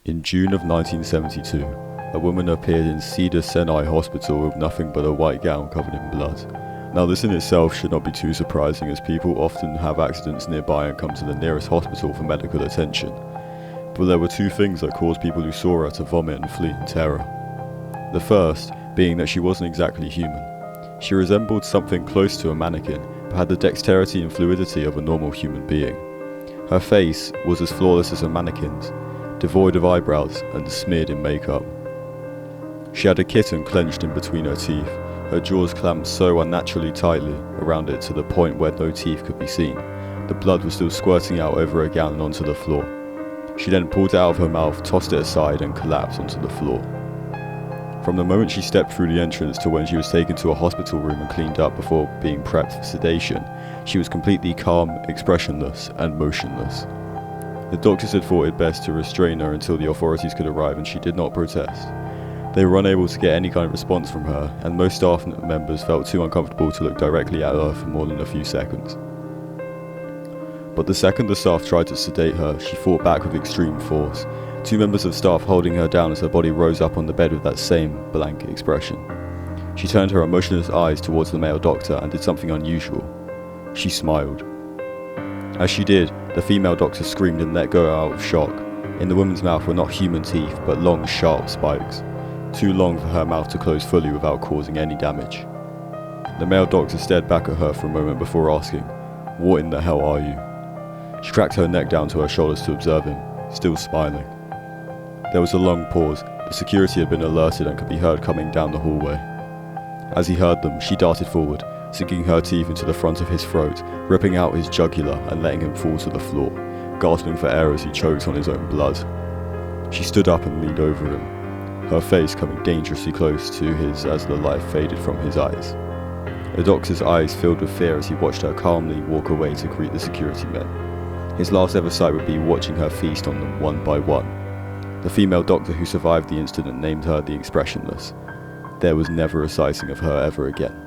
In June of 1972, a woman appeared in Cedars-Sinai Hospital with nothing but a white gown covered in blood. Now this in itself should not be too surprising, as people often have accidents nearby and come to the nearest hospital for medical attention. But there were two things that caused people who saw her to vomit and flee in terror. The first being that she wasn't exactly human. She resembled something close to a mannequin, but had the dexterity and fluidity of a normal human being. Her face was as flawless as a mannequin's, devoid of eyebrows and smeared in makeup. She had a kitten clenched in between her teeth, her jaws clamped so unnaturally tightly around it to the point where no teeth could be seen. The blood was still squirting out over her gown and onto the floor. She then pulled it out of her mouth, tossed it aside and collapsed onto the floor. From the moment she stepped through the entrance to when she was taken to a hospital room and cleaned up before being prepped for sedation, she was completely calm, expressionless and motionless. The doctors had thought it best to restrain her until the authorities could arrive, and she did not protest. They were unable to get any kind of response from her, and most staff members felt too uncomfortable to look directly at her for more than a few seconds. But the second the staff tried to sedate her, she fought back with extreme force, two members of staff holding her down as her body rose up on the bed with that same blank expression. She turned her emotionless eyes towards the male doctor and did something unusual. She smiled. As she did, the female doctor screamed and let go out of shock. In the woman's mouth were not human teeth, but long, sharp spikes, too long for her mouth to close fully without causing any damage. The male doctor stared back at her for a moment before asking, "What in the hell are you?" She cracked her neck down to her shoulders to observe him, still smiling. There was a long pause. The security had been alerted and could be heard coming down the hallway. As he heard them, she darted forward, sinking her teeth into the front of his throat, ripping out his jugular and letting him fall to the floor, gasping for air as he choked on his own blood. She stood up and leaned over him, her face coming dangerously close to his as the light faded from his eyes. The doctor's eyes filled with fear as he watched her calmly walk away to greet the security men. His last ever sight would be watching her feast on them one by one. The female doctor who survived the incident named her the Expressionless. There was never a sighting of her ever again.